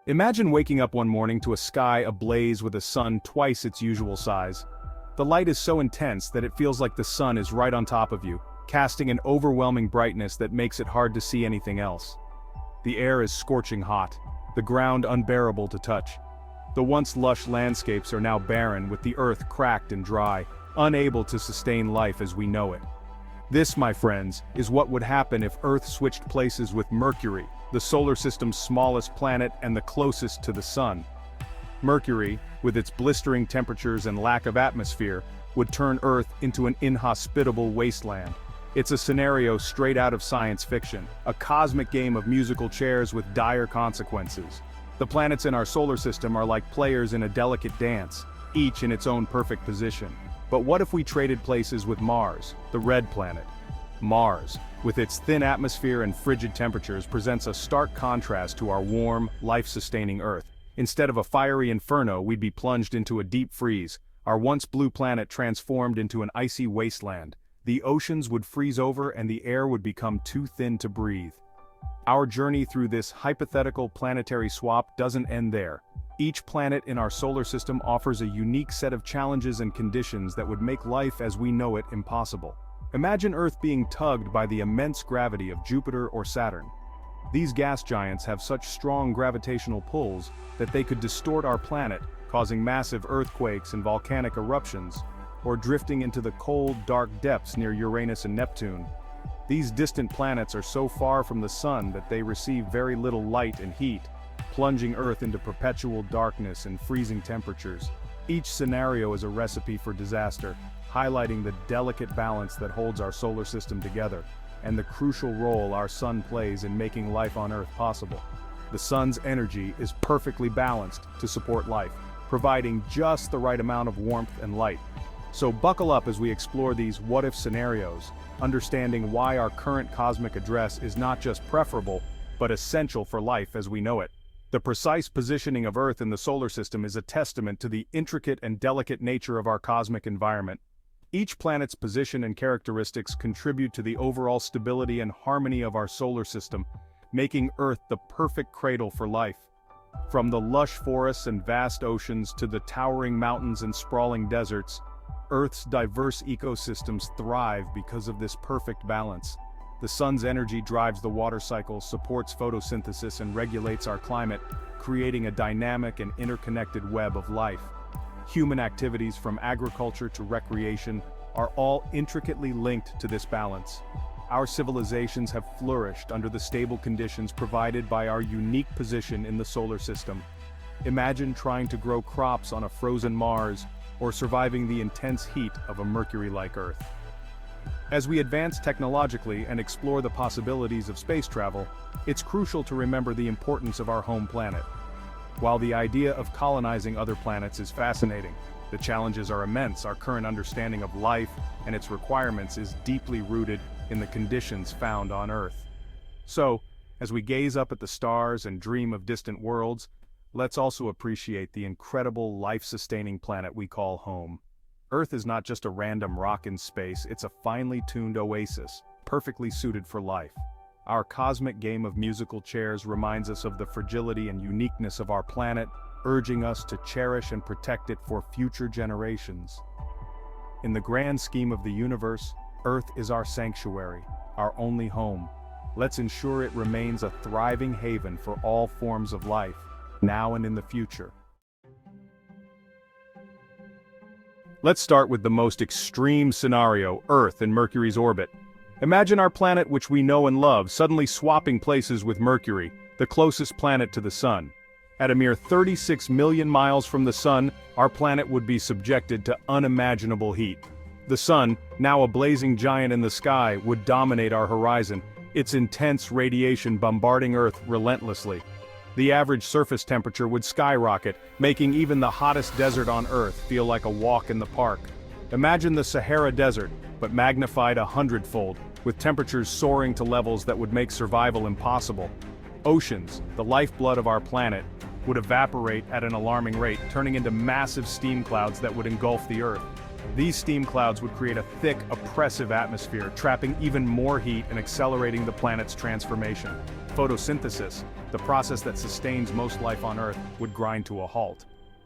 Imagine waking up one morning to a sky ablaze with a sun twice its usual size. The light is so intense that it feels like the sun is right on top of you, casting an overwhelming brightness that makes it hard to see anything else. The air is scorching hot, the ground unbearable to touch. The once lush landscapes are now barren, with the earth cracked and dry, unable to sustain life as we know it. This, my friends, is what would happen if Earth switched places with Mercury, the solar system's smallest planet and the closest to the Sun. Mercury, with its blistering temperatures and lack of atmosphere, would turn Earth into an inhospitable wasteland. It's a scenario straight out of science fiction, a cosmic game of musical chairs with dire consequences. The planets in our solar system are like players in a delicate dance, each in its own perfect position. But what if we traded places with Mars, the red planet? Mars, with its thin atmosphere and frigid temperatures, presents a stark contrast to our warm, life-sustaining Earth. Instead of a fiery inferno, we'd be plunged into a deep freeze, our once blue planet transformed into an icy wasteland. The oceans would freeze over and the air would become too thin to breathe. Our journey through this hypothetical planetary swap doesn't end there. Each planet in our solar system offers a unique set of challenges and conditions that would make life as we know it impossible. Imagine Earth being tugged by the immense gravity of Jupiter or Saturn. These gas giants have such strong gravitational pulls that they could distort our planet, causing massive earthquakes and volcanic eruptions, or drifting into the cold, dark depths near Uranus and Neptune. These distant planets are so far from the Sun that they receive very little light and heat, plunging Earth into perpetual darkness and freezing temperatures. Each scenario is a recipe for disaster, highlighting the delicate balance that holds our solar system together, and the crucial role our Sun plays in making life on Earth possible. The Sun's energy is perfectly balanced to support life, providing just the right amount of warmth and light. So buckle up as we explore these what-if scenarios, understanding why our current cosmic address is not just preferable, but essential for life as we know it. The precise positioning of Earth in the solar system is a testament to the intricate and delicate nature of our cosmic environment. Each planet's position and characteristics contribute to the overall stability and harmony of our solar system, making Earth the perfect cradle for life. From the lush forests and vast oceans to the towering mountains and sprawling deserts, Earth's diverse ecosystems thrive because of this perfect balance. The sun's energy drives the water cycle, supports photosynthesis, and regulates our climate, creating a dynamic and interconnected web of life. Human activities from agriculture to recreation are all intricately linked to this balance. Our civilizations have flourished under the stable conditions provided by our unique position in the solar system. Imagine trying to grow crops on a frozen Mars, or surviving the intense heat of a Mercury-like Earth. As we advance technologically and explore the possibilities of space travel, it's crucial to remember the importance of our home planet. While the idea of colonizing other planets is fascinating, the challenges are immense. Our current understanding of life and its requirements is deeply rooted in the conditions found on Earth. So, as we gaze up at the stars and dream of distant worlds, let's also appreciate the incredible life-sustaining planet we call home. Earth is not just a random rock in space, it's a finely tuned oasis, perfectly suited for life. Our cosmic game of musical chairs reminds us of the fragility and uniqueness of our planet, urging us to cherish and protect it for future generations. In the grand scheme of the universe, Earth is our sanctuary, our only home. Let's ensure it remains a thriving haven for all forms of life, now and in the future. Let's start with the most extreme scenario, Earth in Mercury's orbit. Imagine our planet, which we know and love, suddenly swapping places with Mercury, the closest planet to the Sun. At a mere 36 million miles from the Sun, our planet would be subjected to unimaginable heat. The Sun, now a blazing giant in the sky, would dominate our horizon, its intense radiation bombarding Earth relentlessly. The average surface temperature would skyrocket, making even the hottest desert on Earth feel like a walk in the park. Imagine the Sahara Desert, but magnified 100-fold, with temperatures soaring to levels that would make survival impossible. Oceans, the lifeblood of our planet, would evaporate at an alarming rate, turning into massive steam clouds that would engulf the Earth. These steam clouds would create a thick, oppressive atmosphere, trapping even more heat and accelerating the planet's transformation. Photosynthesis, the process that sustains most life on Earth, would grind to a halt.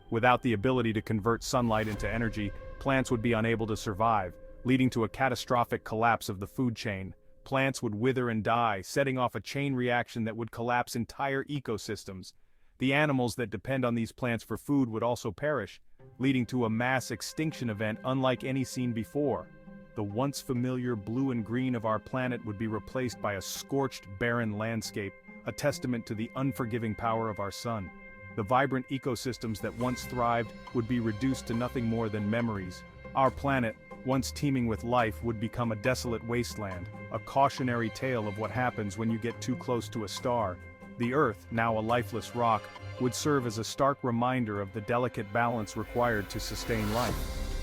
Without the ability to convert sunlight into energy, plants would be unable to survive, leading to a catastrophic collapse of the food chain. Plants would wither and die, setting off a chain reaction that would collapse entire ecosystems. The animals that depend on these plants for food would also perish, leading to a mass extinction event unlike any seen before. The once familiar blue and green of our planet would be replaced by a scorched, barren landscape, a testament to the unforgiving power of our sun. The vibrant ecosystems that once thrived would be reduced to nothing more than memories. Our planet, once teeming with life, would become a desolate wasteland, a cautionary tale of what happens when you get too close to a star. The Earth, now a lifeless rock, would serve as a stark reminder of the delicate balance required to sustain life.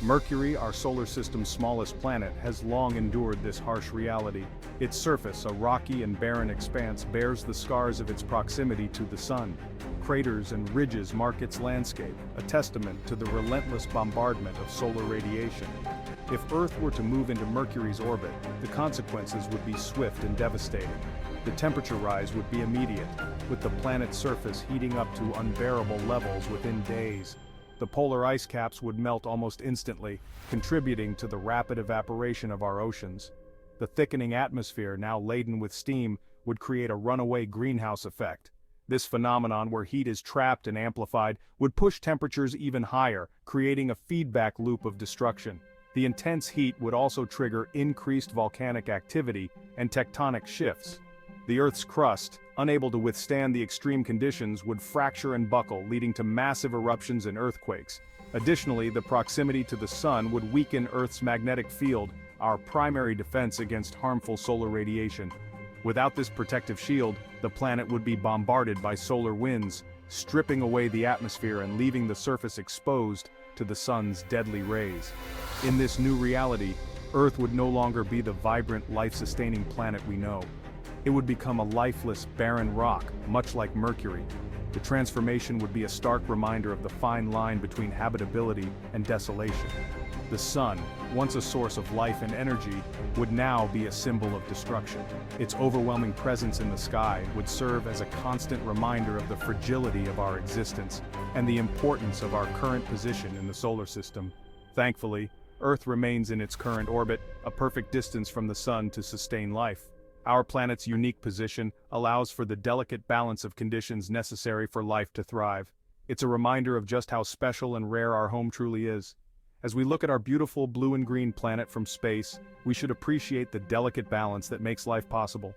Mercury, our solar system's smallest planet, has long endured this harsh reality. Its surface, a rocky and barren expanse, bears the scars of its proximity to the sun. Craters and ridges mark its landscape, a testament to the relentless bombardment of solar radiation. If Earth were to move into Mercury's orbit, the consequences would be swift and devastating. The temperature rise would be immediate, with the planet's surface heating up to unbearable levels within days. The polar ice caps would melt almost instantly, contributing to the rapid evaporation of our oceans. The thickening atmosphere, now laden with steam, would create a runaway greenhouse effect. This phenomenon, where heat is trapped and amplified, would push temperatures even higher, creating a feedback loop of destruction. The intense heat would also trigger increased volcanic activity and tectonic shifts. The Earth's crust, unable to withstand the extreme conditions, would fracture and buckle, leading to massive eruptions and earthquakes. Additionally, the proximity to the sun would weaken Earth's magnetic field, our primary defense against harmful solar radiation. Without this protective shield, the planet would be bombarded by solar winds, stripping away the atmosphere and leaving the surface exposed to the sun's deadly rays. In this new reality, Earth would no longer be the vibrant, life-sustaining planet we know. It would become a lifeless, barren rock, much like Mercury. The transformation would be a stark reminder of the fine line between habitability and desolation. The sun, once a source of life and energy, would now be a symbol of destruction. Its overwhelming presence in the sky would serve as a constant reminder of the fragility of our existence and the importance of our current position in the solar system. Thankfully, Earth remains in its current orbit, a perfect distance from the sun to sustain life. Our planet's unique position allows for the delicate balance of conditions necessary for life to thrive. It's a reminder of just how special and rare our home truly is. As we look at our beautiful blue and green planet from space, we should appreciate the delicate balance that makes life possible.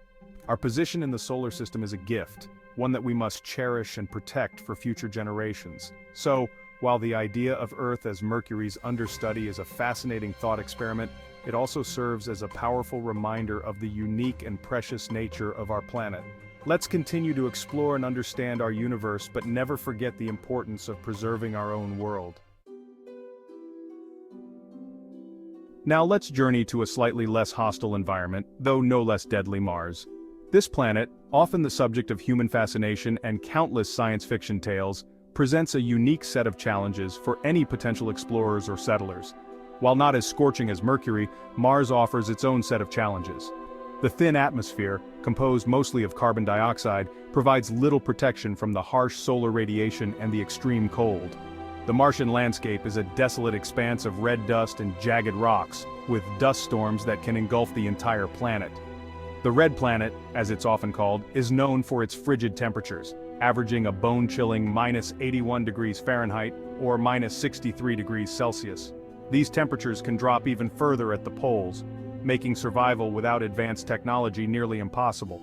Our position in the solar system is a gift, one that we must cherish and protect for future generations. So, while the idea of Earth as Mercury's understudy is a fascinating thought experiment, it also serves as a powerful reminder of the unique and precious nature of our planet. Let's continue to explore and understand our universe, but never forget the importance of preserving our own world. Now let's journey to a slightly less hostile environment, though no less deadly, Mars. This planet, often the subject of human fascination and countless science fiction tales, presents a unique set of challenges for any potential explorers or settlers. While not as scorching as Mercury, Mars offers its own set of challenges. The thin atmosphere, composed mostly of carbon dioxide, provides little protection from the harsh solar radiation and the extreme cold. The Martian landscape is a desolate expanse of red dust and jagged rocks, with dust storms that can engulf the entire planet. The Red Planet, as it's often called, is known for its frigid temperatures, averaging a bone-chilling -81 degrees Fahrenheit or -63 degrees Celsius. These temperatures can drop even further at the poles, making survival without advanced technology nearly impossible.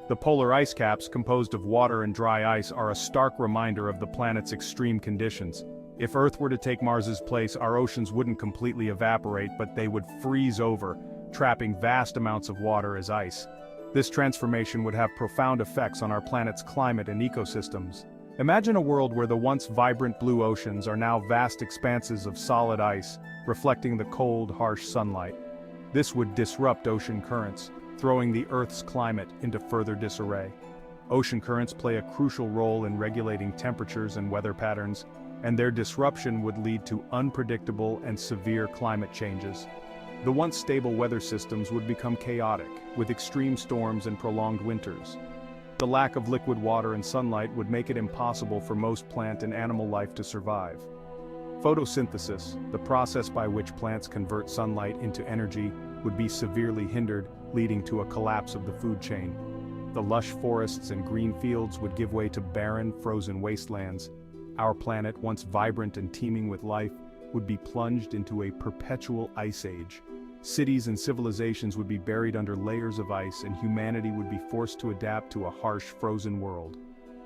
The polar ice caps, composed of water and dry ice, are a stark reminder of the planet's extreme conditions. If Earth were to take Mars's place, our oceans wouldn't completely evaporate, but they would freeze over, trapping vast amounts of water as ice. This transformation would have profound effects on our planet's climate and ecosystems. Imagine a world where the once vibrant blue oceans are now vast expanses of solid ice, reflecting the cold, harsh sunlight. This would disrupt ocean currents, throwing the Earth's climate into further disarray. Ocean currents play a crucial role in regulating temperatures and weather patterns, and their disruption would lead to unpredictable and severe climate changes. The once stable weather systems would become chaotic, with extreme storms and prolonged winters. The lack of liquid water and sunlight would make it impossible for most plant and animal life to survive. Photosynthesis, the process by which plants convert sunlight into energy, would be severely hindered, leading to a collapse of the food chain. The lush forests and green fields would give way to barren, frozen wastelands. Our planet, once vibrant and teeming with life, would be plunged into a perpetual ice age. Cities and civilizations would be buried under layers of ice, and humanity would be forced to adapt to a harsh, frozen world.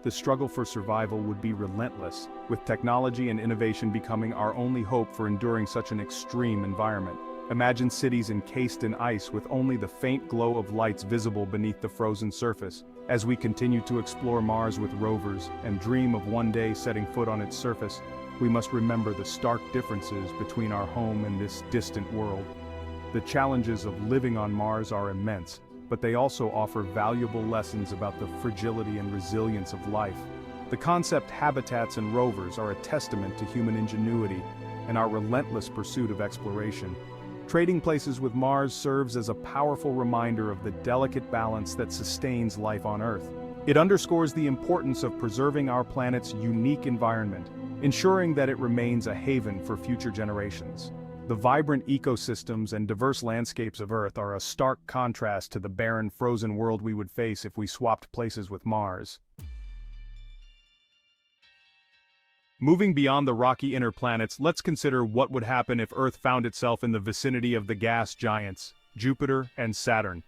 The struggle for survival would be relentless, with technology and innovation becoming our only hope for enduring such an extreme environment. Imagine cities encased in ice with only the faint glow of lights visible beneath the frozen surface. As we continue to explore Mars with rovers and dream of one day setting foot on its surface, we must remember the stark differences between our home and this distant world. The challenges of living on Mars are immense, but they also offer valuable lessons about the fragility and resilience of life. The concept habitats and rovers are a testament to human ingenuity and our relentless pursuit of exploration. Trading places with Mars serves as a powerful reminder of the delicate balance that sustains life on Earth. It underscores the importance of preserving our planet's unique environment, ensuring that it remains a haven for future generations. The vibrant ecosystems and diverse landscapes of Earth are a stark contrast to the barren, frozen world we would face if we swapped places with Mars. Moving beyond the rocky inner planets, let's consider what would happen if Earth found itself in the vicinity of the gas giants, Jupiter and Saturn.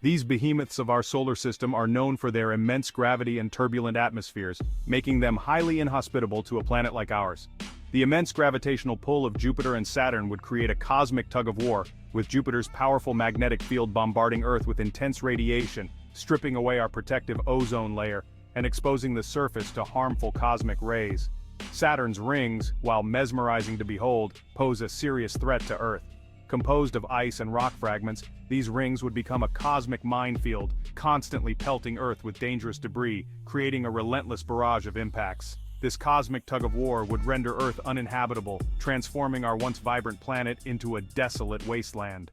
These behemoths of our solar system are known for their immense gravity and turbulent atmospheres, making them highly inhospitable to a planet like ours. The immense gravitational pull of Jupiter and Saturn would create a cosmic tug-of-war, with Jupiter's powerful magnetic field bombarding Earth with intense radiation, stripping away our protective ozone layer, and exposing the surface to harmful cosmic rays. Saturn's rings, while mesmerizing to behold, pose a serious threat to Earth. Composed of ice and rock fragments, these rings would become a cosmic minefield, constantly pelting Earth with dangerous debris, creating a relentless barrage of impacts. This cosmic tug-of-war would render Earth uninhabitable, transforming our once vibrant planet into a desolate wasteland.